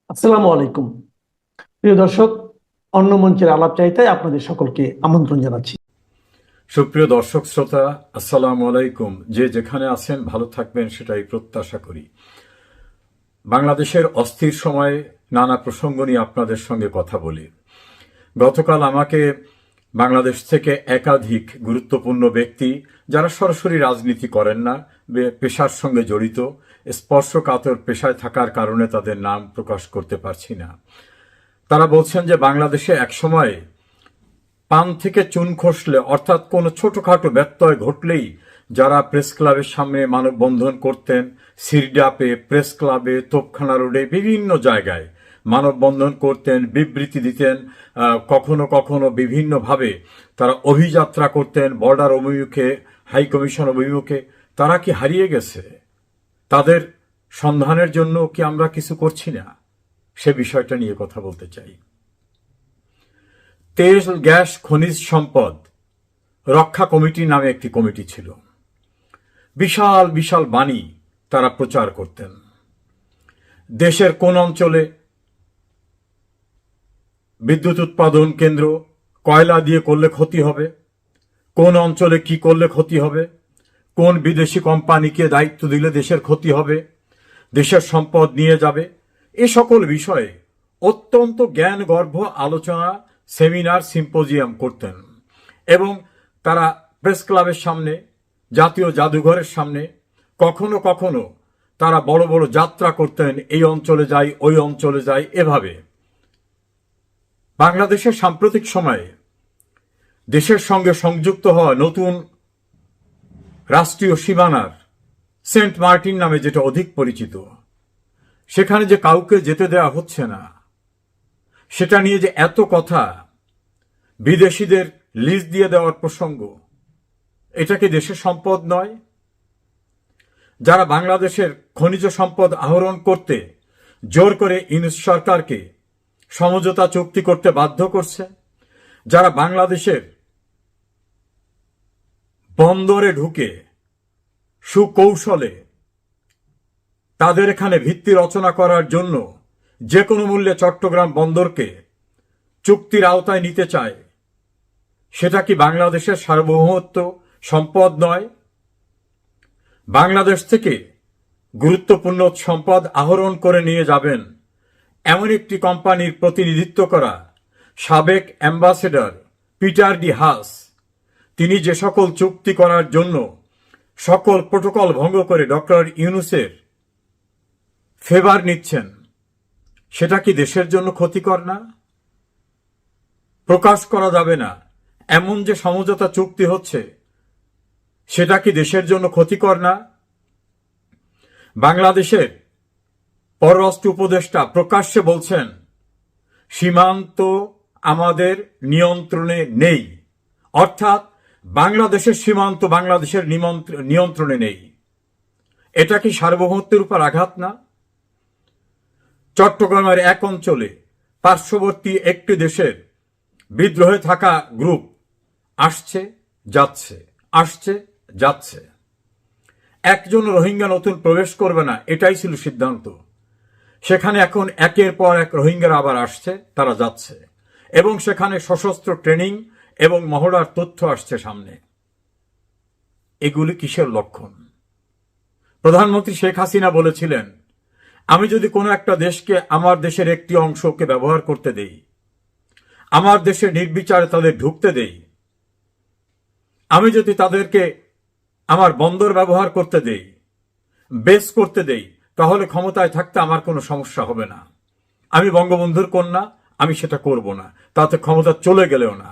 আসসালামু আলাইকুম। প্রিয় দর্শক, অন্য মঞ্চের আলাপ চাইতায় আপনাদের সকলকে আমন্ত্রণ জানাচ্ছি। সুপ্রিয় দর্শক শ্রোতা, আসসালামু আলাইকুম। যে যেখানে আছেন ভালো থাকবেন সেটাই প্রত্যাশা করি। বাংলাদেশের অস্থির সময়ে নানা প্রসঙ্গ নিয়ে আপনাদের সঙ্গে কথা বলি। গতকাল আমাকে বাংলাদেশ থেকে একাধিক গুরুত্বপূর্ণ ব্যক্তি, যারা সরাসরি রাজনীতি করেন না, পেশার সঙ্গে জড়িত, স্পর্শকাতর পেশায় থাকার কারণে তাদের নাম প্রকাশ করতে পারছি না, তারা বলছেন যে বাংলাদেশে একসময় পান থেকে চুন খসলে, অর্থাৎ কোনো ছোটখাটো ব্যত্যয় ঘটলেই যারা প্রেস ক্লাবের সামনে মানববন্ধন করতেন, সিরডাপে, প্রেস ক্লাবে, তোপখানা রোডে, বিভিন্ন জায়গায় মানববন্ধন করতেন, বিবৃতি দিতেন, কখনো কখনো বিভিন্নভাবে তারা অভিযাত্রা করতেন বর্ডার অভিমুখে, হাই কমিশন অভিমুখে, তারা কি হারিয়ে গেছে? তাদের সন্ধানের জন্য কি আমরা কিছু করছি না? সে বিষয়টা নিয়ে কথা বলতে চাই। তেল, গ্যাস, খনিজ সম্পদ রক্ষা কমিটি নামে একটি কমিটি ছিল। বিশাল বিশাল বাণী তারা প্রচার করতেন। দেশের কোন অঞ্চলে বিদ্যুৎ উৎপাদন কেন্দ্র কয়লা দিয়ে করলে ক্ষতি হবে, কোন অঞ্চলে কি করলে ক্ষতি হবে, কোন বিদেশি কোম্পানিকে দায়িত্ব দিলে দেশের ক্ষতি হবে, দেশের সম্পদ নিয়ে যাবে, এ সকল বিষয়ে অত্যন্ত জ্ঞানগর্ভ আলোচনা, সেমিনার, সিম্পোজিয়াম করতেন। এবং তারা প্রেস ক্লাবের সামনে, জাতীয় জাদুঘরের সামনে, কখনো কখনো তারা বড় বড় যাত্রা করতেন, এই অঞ্চলে যাই, ওই অঞ্চলে যাই। এভাবে বাংলাদেশের সাম্প্রতিক সময়ে দেশের সঙ্গে সংযুক্ত হওয়া নতুন রাষ্ট্রীয় সীমানার সেন্ট মার্টিন নামে, যেটা অধিক পরিচিত, সেখানে যে কাউকে যেতে দেওয়া হচ্ছে না, সেটা নিয়ে যে এত কথা, বিদেশিদের লিজ দিয়ে দেওয়ার প্রসঙ্গ, এটা কি দেশের সম্পদ নয়? যারা বাংলাদেশের খনিজ সম্পদ আহরণ করতে জোর করে ইউনূস সরকারকে সমঝোতা চুক্তি করতে বাধ্য করছে, যারা বাংলাদেশের বন্দরে ঢুকে সুকৌশলে তাদের এখানে ভিত্তি রচনা করার জন্য যে কোনো মূল্যে চট্টগ্রাম বন্দরকে চুক্তির আওতায় নিতে চায়, সেটা কি বাংলাদেশের সার্বভৌমত্ব সম্পদ নয়? বাংলাদেশ থেকে গুরুত্বপূর্ণ সম্পদ আহরণ করে নিয়ে যাবেন এমন একটি কোম্পানির প্রতিনিধিত্ব করা সাবেক অ্যাম্বাসেডর পিটার ডি হাস, তিনি যে সকল চুক্তি করার জন্য সকল প্রোটোকল ভঙ্গ করে ডক্টর ইউনূসের ফেভার নিচ্ছেন, সেটা কি দেশের জন্য ক্ষতিকর না? প্রকাশ করা যাবে না এমন যে সমঝোতা চুক্তি হচ্ছে, সেটা কি দেশের জন্য ক্ষতিকর না? বাংলাদেশের পররাষ্ট্র উপদেষ্টা প্রকাশ্যে বলছেন সীমান্ত আমাদের নিয়ন্ত্রণে নেই, অর্থাৎ বাংলাদেশের সীমান্ত বাংলাদেশের নিয়ন্ত্রণে নেই। এটা কি সার্বভৌমত্বের উপর আঘাত না? চট্টগ্রামের এক অঞ্চলে পার্শ্ববর্তী একটি দেশের বিদ্রোহে থাকা গ্রুপ আসছে যাচ্ছে, আসছে যাচ্ছে। একজন রোহিঙ্গা নতুন প্রবেশ করবে না, এটাই ছিল সিদ্ধান্ত। সেখানে এখন একের পর এক রোহিঙ্গারা আবার আসছে, তারা যাচ্ছে, এবং সেখানে সশস্ত্র ট্রেনিং এবং মহড়ার তথ্য আসছে সামনে। এগুলি কিসের লক্ষণ? প্রধানমন্ত্রী শেখ হাসিনা বলেছিলেন, আমি যদি কোনো একটা দেশকে, আমার দেশের একটি অংশকে ব্যবহার করতে দেই, আমার দেশে নির্বিচারে তাদের ঢুকতে দেই, আমি যদি তাদেরকে আমার বন্দর ব্যবহার করতে দেই, বেস করতে দেই, তাহলে ক্ষমতায় থাকতে আমার কোনো সমস্যা হবে না। আমি বঙ্গবন্ধুর কন্যা, আমি সেটা করব না, তাতে ক্ষমতা চলে গেলেও না।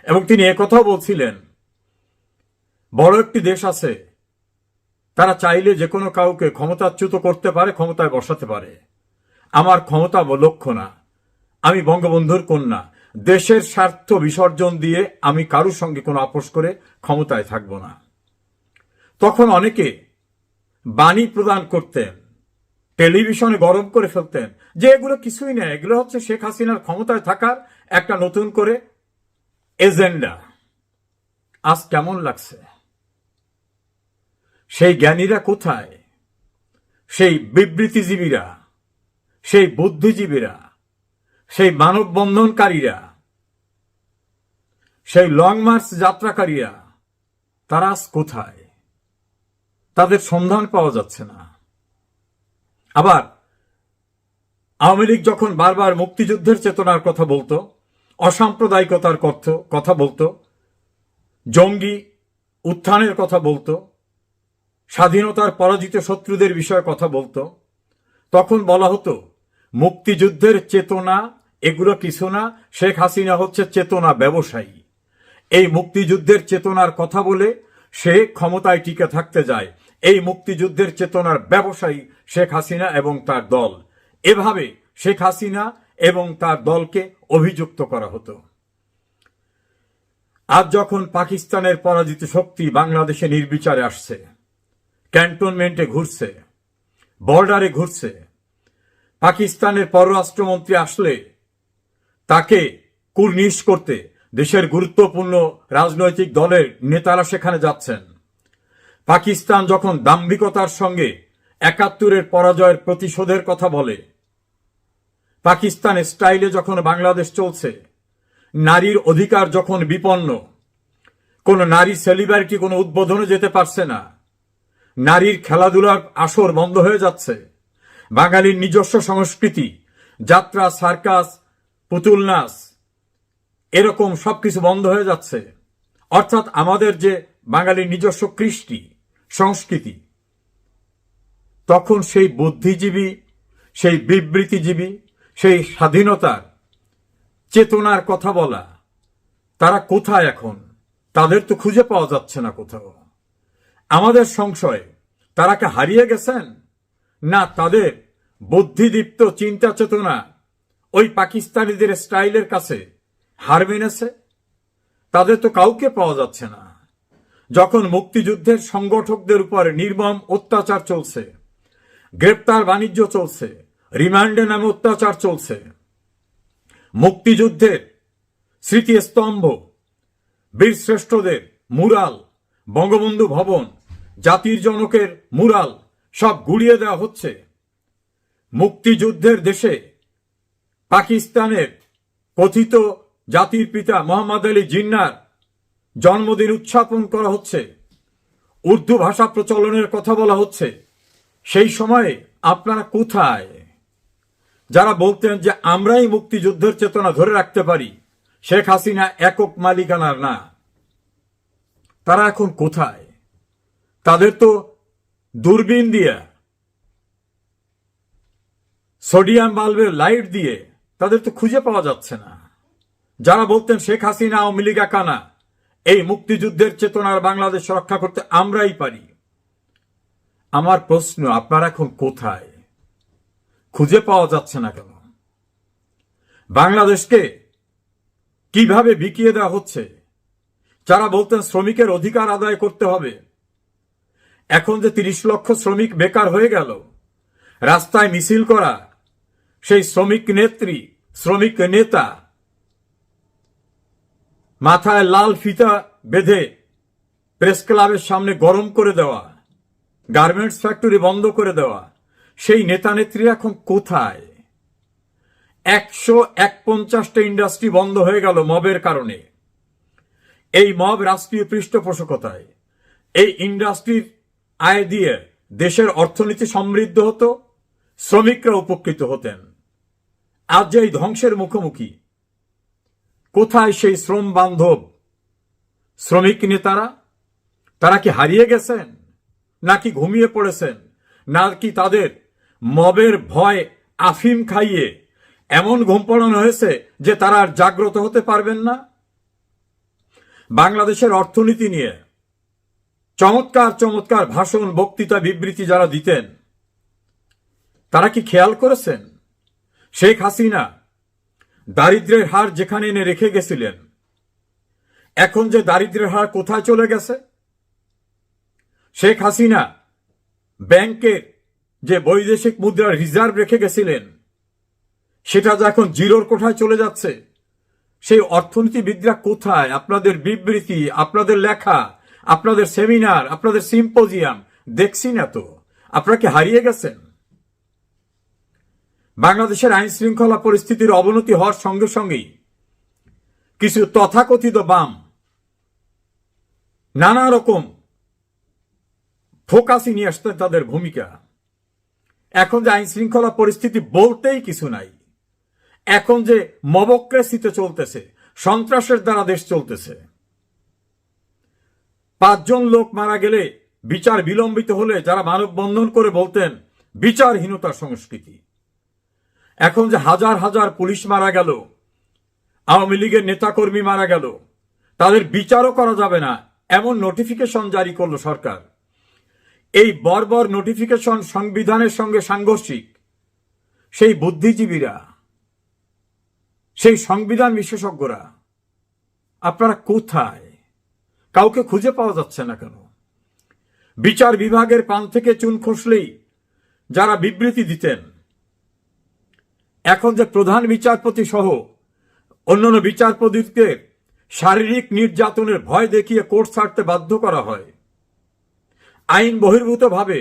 এবং তিনি একথাও বলছিলেন, বড় একটি দেশ আছে, তারা চাইলে যে কোনো কাউকে ক্ষমতাচ্যুত করতে পারে, ক্ষমতায় বসাতে পারে। আমার ক্ষমতা লক্ষ্য না, আমি বঙ্গবন্ধুর কন্যা, দেশের স্বার্থ বিসর্জন দিয়ে আমি কারুর সঙ্গে কোনো আপোষ করে ক্ষমতায় থাকব না। তখন অনেকে বাণী প্রদান করতেন, টেলিভিশনে গরম করে ফেলতেন যে এগুলো কিছুই না, এগুলো হচ্ছে শেখ হাসিনার ক্ষমতায় থাকার একটা নতুন করে এজেন্ডা। আজ কেমন লাগছে? সেই জ্ঞানীরা কোথায়? সেই বিবৃতিজীবীরা, সেই বুদ্ধিজীবীরা, সেই মানববন্ধনকারীরা, সেই লং মার্চ যাত্রাকারীরা, তারা আজ কোথায়? তাদের সন্ধান পাওয়া যাচ্ছে না। আবার আওয়ামী লীগ যখন বারবার মুক্তিযুদ্ধের চেতনার কথা বলতো, অসাম্প্রদায়িকতার কথা বলতো, জঙ্গি উত্থানের কথা বলতো, স্বাধীনতার পরাজিত শত্রুদের বিষয়ে কথা বলতো, তখন বলা হতো মুক্তিযুদ্ধের চেতনা এগুলো কিছু না, শেখ হাসিনা হচ্ছে চেতনা ব্যবসায়ী। এই মুক্তিযুদ্ধের চেতনার কথা বলে সে ক্ষমতায় টিকে থাকতে যায়। এই মুক্তিযুদ্ধের চেতনার ব্যবসায়ী শেখ হাসিনা এবং তার দল। এভাবে শেখ হাসিনা এবং তার দলকে অভিযুক্ত করা হতো। আজ যখন পাকিস্তানের পরাজিত শক্তি বাংলাদেশে নির্বিচারে আসছে, ক্যান্টনমেন্টে ঘুরছে, বর্ডারে ঘুরছে, পাকিস্তানের পররাষ্ট্রমন্ত্রী আসলে তাকে কুর্নিশ করতে দেশের গুরুত্বপূর্ণ রাজনৈতিক দলের নেতারা সেখানে যাচ্ছেন। পাকিস্তান যখন দাম্ভিকতার সঙ্গে ৭১-এর পরাজয়ের প্রতিশোধের কথা বলে, পাকিস্তানের স্টাইলে যখন বাংলাদেশ চলছে, নারীর অধিকার যখন বিপন্ন, কোন নারী সেলিব্রিটি কোনো উদ্বোধনে যেতে পারছে না, নারীর খেলাধুলার আসর বন্ধ হয়ে যাচ্ছে, বাঙালির নিজস্ব সংস্কৃতি, যাত্রা, সার্কাস, পুতুল নাচ, এরকম সবকিছু বন্ধ হয়ে যাচ্ছে। অর্থাৎ আমাদের যে বাঙালির নিজস্ব কৃষ্টি সংস্কৃতি, তখন সেই বুদ্ধিজীবী, সেই বিবৃতিজীবী, সেই স্বাধীনতার চেতনার কথা বলা, তারা কোথায় এখন? তাদের তো খুঁজে পাওয়া যাচ্ছে না কোথাও। আমাদের সংশয়, তারা কি হারিয়ে গেছেন, না তাদের বুদ্ধিদীপ্ত চিন্তা চেতনা ওই পাকিস্তানিদের স্টাইলের কাছে হার মেনেছে? তাদের তো কাউকে পাওয়া যাচ্ছে না। যখন মুক্তিযুদ্ধের সংগঠকদের উপর নির্মম অত্যাচার চলছে, গ্রেপ্তার বাণিজ্য চলছে, রিমান্ডে নামে অত্যাচার চলছে, মুক্তিযুদ্ধের স্মৃতিস্তম্ভ, বীরশ্রেষ্ঠদের মুরাল, বঙ্গবন্ধু ভবন, জাতির জনকের মুরাল সব গুড়িয়ে দেওয়া হচ্ছে, মুক্তিযুদ্ধের দেশে পাকিস্তানের কথিত জাতির পিতা মোহাম্মদ আলী জিন্নার জন্মদিন উদযাপন করা হচ্ছে, উর্দু ভাষা প্রচলনের কথা বলা হচ্ছে, সেই সময়ে আপনারা কোথায়? যারা বলতেন যে আমরাই মুক্তিযুদ্ধের চেতনা ধরে রাখতে পারি, শেখ হাসিনা একক মালিকানার না, তারা এখন কোথায়? তাদের তো দূরবীন দিয়ে, সোডিয়াম বাল্বের লাইট দিয়ে তাদের তো খুঁজে পাওয়া যাচ্ছে না। যারা বলতেন শেখ হাসিনা আওয়ামী লীগ একা না, এই মুক্তিযুদ্ধের চেতনার বাংলাদেশ রক্ষা করতে আমরাই পারি। আমার প্রশ্ন, আপনারা এখন কোথায়? খুঁজে পাওয়া যাচ্ছে না কেন? বাংলাদেশকে কিভাবে বিকিয়ে দেওয়া হচ্ছে? যারা বলতেন শ্রমিকের অধিকার আদায় করতে হবে, এখন যে ৩০ লক্ষ শ্রমিক বেকার হয়ে গেল, রাস্তায় মিছিল করা সেই শ্রমিক নেত্রী, শ্রমিক নেতা মাথায় লাল ফিতা বেঁধে প্রেস ক্লাবের সামনে গরম করে দেওয়া, গার্মেন্টস ফ্যাক্টরি বন্ধ করে দেওয়া, সেই নেতা নেত্রীরা এখন কোথায়? ১৫০টা ইন্ডাস্ট্রি বন্ধ হয়ে গেল মবের কারণে। এই মব রাষ্ট্রীয় পৃষ্ঠপোষকতায়, এই ইন্ডাস্ট্রির আয় দিয়ে দেশের অর্থনীতি সমৃদ্ধ হতো, শ্রমিকরা উপকৃত হতেন। আজ যে এই ধ্বংসের মুখোমুখি, কোথায় সেই শ্রম বান্ধব শ্রমিক নেতারা? তারা কি হারিয়ে গেছেন, নাকি ঘুমিয়ে পড়েছেন, নাকি তাদের মবের ভয় আফিম খাইয়ে এমন ঘুম পড়ানো হয়েছে যে তারা আর জাগ্রত হতে পারবেন না? বাংলাদেশের অর্থনীতি নিয়ে চমৎকার চমৎকার ভাষণ, বক্তৃতা, বিবৃতি যারা দিতেন, তারা কি খেয়াল করেছেন শেখ হাসিনা দারিদ্র্যের হার যেখানে এনে রেখে গেছিলেন, এখন যে দারিদ্র্যের হার কোথায় চলে গেছে? শেখ হাসিনা ব্যাংকের যে বৈদেশিক মুদ্রার রিজার্ভ রেখে গেছিলেন, সেটা যে এখন জিরোর কোঠায় চলে যাচ্ছে। সেই অর্থনীতিবিদরা কোথায়? আপনাদের বিবৃতি, আপনাদের লেখা, আপনাদের সেমিনার, আপনাদের সিম্পোজিয়াম দেখছি না তো। আপনারা কি হারিয়ে গেছেন? বাংলাদেশের আইন শৃঙ্খলা পরিস্থিতির অবনতি হওয়ার সঙ্গে সঙ্গেই কিছু তথাকথিত বাম নানা রকম ফোকাসই নিয়ে আসতেন তাদের ভূমিকা। এখন যে আইন শৃঙ্খলা পরিস্থিতি বলতেই কিছু নাই, এখন যে মবক্রেসিতে চলতেছে, সন্ত্রাসের দ্বারা দেশ চলতেছে, 5 জন লোক মারা গেলে বিচার বিলম্বিত হলে যারা মানববন্ধন করে বলতেন বিচারহীনতার সংস্কৃতি, এখন যে হাজার হাজার পুলিশ মারা গেল, আওয়ামী লীগের নেতাকর্মী মারা গেল, তাদের বিচারও করা যাবে না এমন নোটিফিকেশন জারি করলো সরকার। এই বর্বর নোটিফিকেশন সংবিধানের সঙ্গে সাংঘর্ষিক সেই বুদ্ধিজীবীরা, সেই সংবিধান বিশেষজ্ঞরা আপনারা কোথায়? কাউকে খুঁজে পাওয়া যাচ্ছে না কেন? বিচার বিভাগের পান থেকে চুন খসলেই যারা বিবৃতি দিতেন, এখন যে প্রধান বিচারপতি সহ অন্যান্য বিচারপতিকে শারীরিক নির্যাতনের ভয় দেখিয়ে কোর্ট ছাড়তে বাধ্য করা হয়, আইন বহির্ভূতভাবে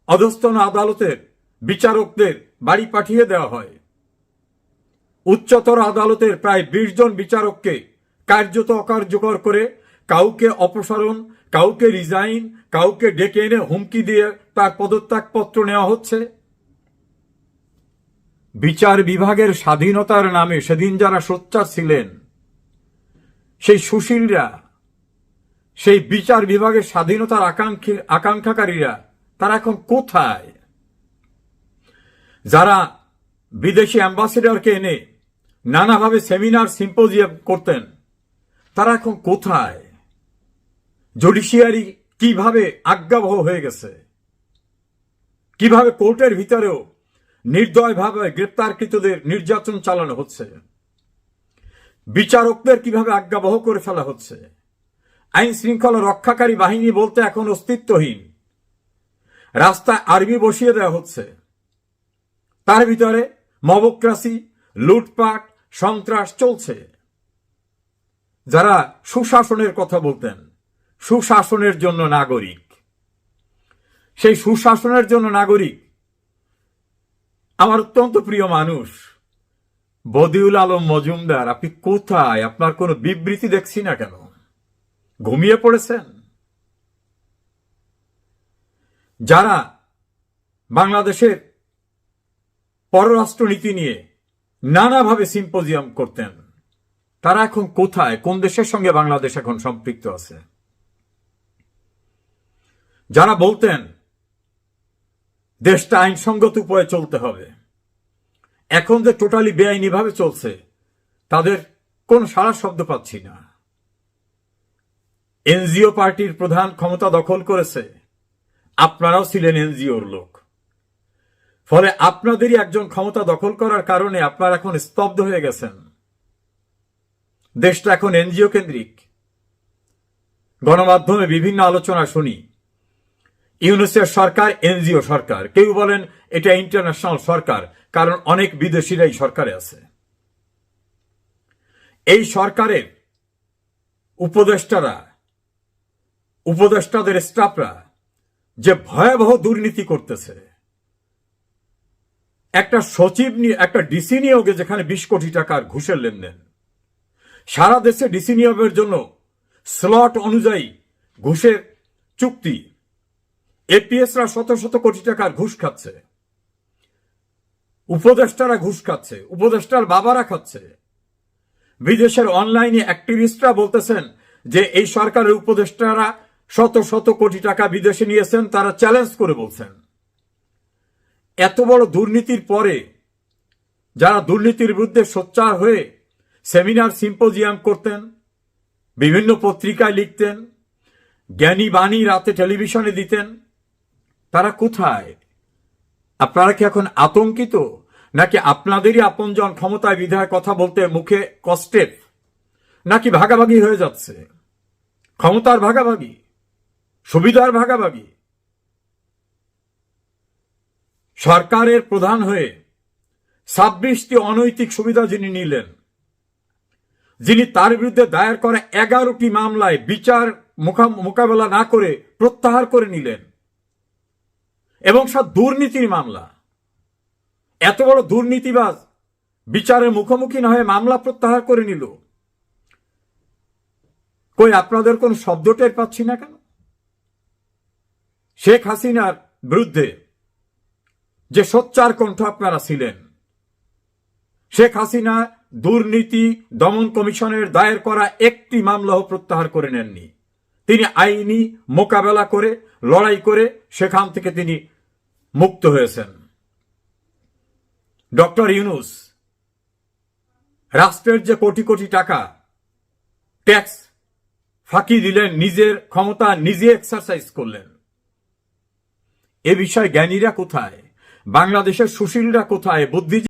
অধস্তন আদালতের বিচারকদের বাড়ি পাঠিয়ে দেওয়া হয়, উচ্চতর আদালতের প্রায় 20 জন বিচারককে কার্যত অকার্যকর করে কাউকে অপসারণ, কাউকে রিজাইন, কাউকে ডেকে এনে হুমকি দিয়ে তার পদত্যাগপত্র নেওয়া হচ্ছে। বিচার বিভাগের স্বাধীনতার নামে সেদিন যারা সোচ্চার ছিলেন, সেই সুশীলরা, সেই বিচার বিভাগের স্বাধীনতার আকাঙ্ক্ষাকারীরা, তারা এখন কোথায়? যারা বিদেশি অ্যাম্বাসেডরকে এনে নানাভাবে সেমিনার সিম্পোজিয়াম করতেন, তারা এখন কোথায়? জুডিশিয়ারি কিভাবে আজ্ঞাবহ হয়ে গেছে, কিভাবে কোর্টের ভিতরেও নির্দয়ভাবে গ্রেপ্তারকৃতদের নির্যাতন চালানো হচ্ছে, বিচারকদের কিভাবে আজ্ঞাবহ করে ফেলা হচ্ছে, আইন শৃঙ্খলা রক্ষাকারী বাহিনী বলতে এখন অস্তিত্বহীন, রাস্তায় আর্মি বসিয়ে দেওয়া হচ্ছে, তার ভিতরে মবক্রাসি, লুটপাট, সন্ত্রাস চলছে। যারা সুশাসনের কথা বলতেন, সুশাসনের জন্য নাগরিক, সেই সুশাসনের জন্য নাগরিক আমার অত্যন্ত প্রিয় মানুষ বদিউল আলম মজুমদার, আপনি কোথায়? আপনার কোনো বিবৃতি দেখছি না কেন? ঘুমিয়ে পড়েছেন? যারা বাংলাদেশের পররাষ্ট্রনীতি নিয়ে নানাভাবে সিম্পোজিয়াম করতেন, তারা এখন কোথায়? কোন দেশের সঙ্গে বাংলাদেশ এখন সম্পৃক্ত আছে? যারা বলতেন দেশটা আইনসঙ্গত উপায়ে চলতে হবে, এখন যে টোটালি বেআইনিভাবে চলছে, তাদের কোন সাড়া শব্দ পাচ্ছি না। এনজিও পার্টির প্রধান ক্ষমতা দখল করেছে, আপনারাও ছিলেন এনজিওর লোক, ফলে আপনাদেরই একজন ক্ষমতা দখল করার কারণে আপনারা এখন স্তব্ধ হয়ে গেছেন। দেশটা এখন এনজিও কেন্দ্রিক। গণমাধ্যমে বিভিন্ন আলোচনা শুনি ইউনুসের সরকার এনজিও সরকার, কেউ বলেন এটা ইন্টারন্যাশনাল সরকার, কারণ অনেক বিদেশিরাই সরকারে আছে। এই সরকারের উপদেষ্টারা, উপদেষ্টাদের স্টাফরা যে ভয়াবহ দুর্নীতি করতেছে, একটা সচিব নিয়ে, একটা ডিসি নিয়োগে যেখানে 20 কোটি টাকার ঘুষের লেনদেন, সারা দেশে ডিসি নিয়োগের জন্য স্লট অনুযায়ী ঘুষের চুক্তি, এপিএসরা শত শত কোটি টাকার ঘুষ খাচ্ছে, উপদেষ্টারা ঘুষ খাচ্ছে, উপদেষ্টার বাবারা খাচ্ছে। বিদেশের অনলাইনে অ্যাক্টিভিস্টরা বলতেছেন যে এই সরকারের উপদেষ্টারা শত শত কোটি টাকা বিদেশে নিয়েছেন, তারা চ্যালেঞ্জ করে বলছেন। এত বড় দুর্নীতির পরে যারা দুর্নীতির বিরুদ্ধে সোচ্চার হয়ে সেমিনার সিম্পোজিয়াম করতেন, বিভিন্ন পত্রিকায় লিখতেন, জ্ঞানী বাণী রাতে টেলিভিশনে দিতেন, তারা কোথায়? আপনারা কি এখন আতঙ্কিত, নাকি আপনাদেরই আপনজন ক্ষমতায় বিধায় কথা বলতে মুখে কষ্টের, নাকি ভাগাভাগি হয়ে যাচ্ছে? ক্ষমতার ভাগাভাগি, সুবিধার ভাগাভাগি। সরকারের প্রধান হয়ে 26টি অনৈতিক সুবিধা যিনি নিলেন, যিনি তার বিরুদ্ধে দায়ের করা 11টি মামলায় বিচার মোকাবেলা না করে প্রত্যাহার করে নিলেন, এবং সব দুর্নীতির মামলা, এত বড় দুর্নীতিবাজ বিচারের মুখোমুখি না হয়ে মামলা প্রত্যাহার করে নিল। কই আপনাদের কোন শব্দ টের পাচ্ছি না কেন? শেখ হাসিনার বিরুদ্ধে যে সোচ্চার কণ্ঠ আপনারা ছিলেন, শেখ হাসিনা দুর্নীতি দমন কমিশনের দায়ের করা একটি মামলাও প্রত্যাহার করে নেননি। তিনি আইনি মোকাবেলা করে লড়াই করে সেখান থেকে তিনি মুক্ত হয়েছেন। ডক্টর ইউনূস রাষ্ট্রের যে কোটি কোটি টাকা ট্যাক্স ফাঁকি দিলেন, নিজের ক্ষমতা নিজে এক্সারসাইজ করলেন। এ বিষয়ে জ্ঞানীরা কোথায়? বাংলাদেশের সুশীলরা কোথায়? বুদ্ধি